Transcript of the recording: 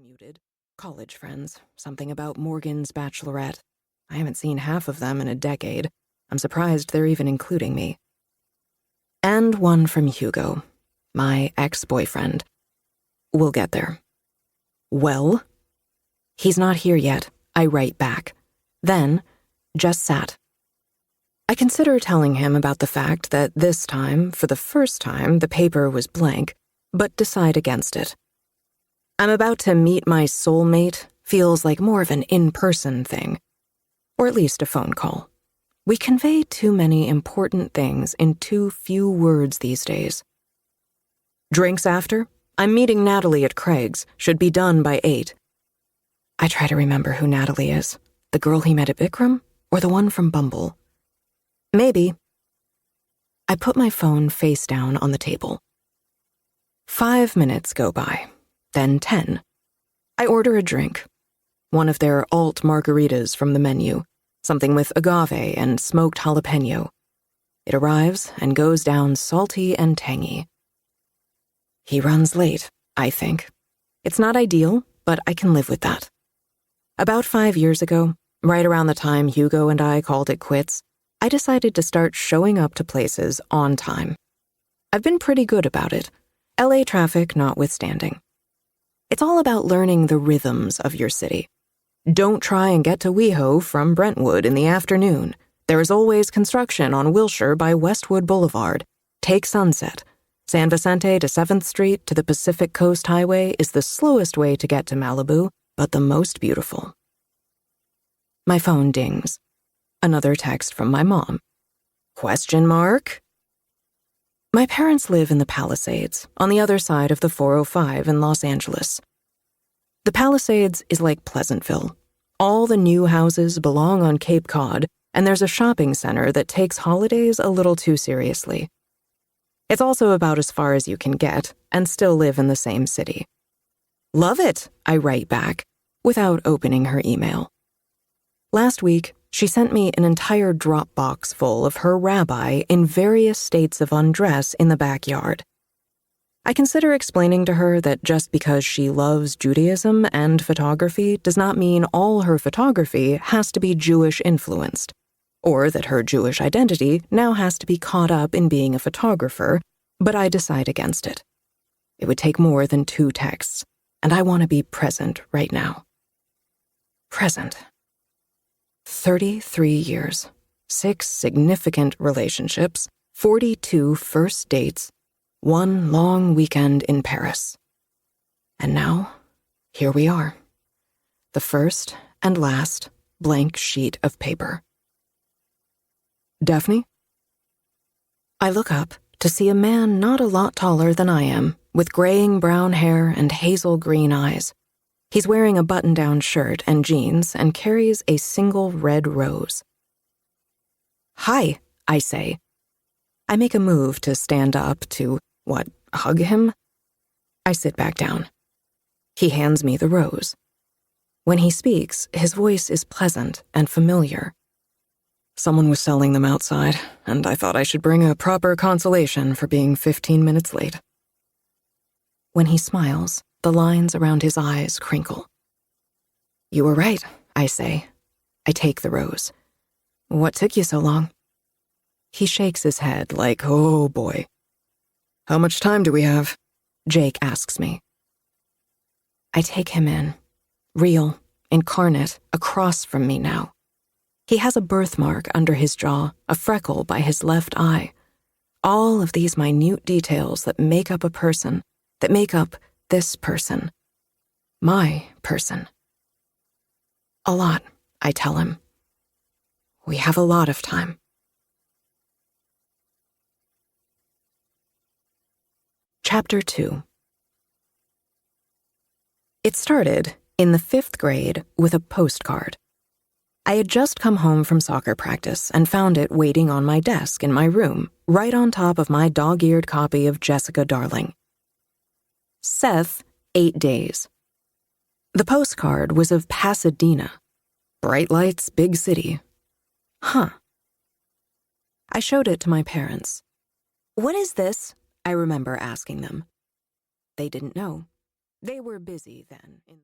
muted. College friends, something about Morgan's bachelorette. I haven't seen half of them in a decade. I'm surprised they're even including me. And one from Hugo, my ex-boyfriend. We'll get there. Well? He's not here yet, I write back. Then, just sat. I consider telling him about the fact that this time, for the first time, the paper was blank, but decide against it. I'm about to meet my soulmate feels like more of an in-person thing, or at least a phone call. We convey too many important things in too few words these days. Drinks after? I'm meeting Natalie at Craig's, should be done by 8. I try to remember who Natalie is, the girl he met at Bikram, or the one from Bumble. Maybe. I put my phone face down on the table. 5 minutes go by. Then 10. I order a drink. One of their alt margaritas from the menu, something with agave and smoked jalapeno. It arrives and goes down salty and tangy. He runs late, I think. It's not ideal, but I can live with that. About 5 years ago, right around the time Hugo and I called it quits, I decided to start showing up to places on time. I've been pretty good about it, LA traffic notwithstanding. It's all about learning the rhythms of your city. Don't try and get to WeHo from Brentwood in the afternoon. There is always construction on Wilshire by Westwood Boulevard. Take Sunset. San Vicente to 7th Street to the Pacific Coast Highway is the slowest way to get to Malibu, but the most beautiful. My phone dings. Another text from my mom. Question mark? My parents live in the Palisades, on the other side of the 405 in Los Angeles. The Palisades is like Pleasantville. All the new houses belong on Cape Cod, and there's a shopping center that takes holidays a little too seriously. It's also about as far as you can get, and still live in the same city. Love it, I write back, without opening her email. Last week, she sent me an entire Dropbox full of her rabbi in various states of undress in the backyard. I consider explaining to her that just because she loves Judaism and photography does not mean all her photography has to be Jewish-influenced, or that her Jewish identity now has to be caught up in being a photographer, but I decide against it. It would take more than 2 texts, and I want to be present right now. Present. 33 years, 6 significant relationships, 42 first dates, 1 long weekend in Paris. And now, here we are. The first and last blank sheet of paper. Daphne? I look up to see a man not a lot taller than I am, with graying brown hair and hazel green eyes. He's wearing a button-down shirt and jeans and carries a single red rose. Hi, I say. I make a move to stand up to, hug him? I sit back down. He hands me the rose. When he speaks, his voice is pleasant and familiar. Someone was selling them outside, and I thought I should bring a proper consolation for being 15 minutes late. When he smiles, the lines around his eyes crinkle. You were right, I say. I take the rose. What took you so long? He shakes his head like, oh boy. How much time do we have? Jake asks me. I take him in, real, incarnate, across from me now. He has a birthmark under his jaw, a freckle by his left eye. All of these minute details that make up a person, that make up this person. My person. A lot, I tell him. We have a lot of time. Chapter 2. It started in the 5th grade with a postcard. I had just come home from soccer practice and found it waiting on my desk in my room, right on top of my dog-eared copy of Jessica Darling. Seth, 8 days. The postcard was of Pasadena. Bright lights, big city. Huh. I showed it to my parents. What is this? I remember asking them. They didn't know. They were busy then.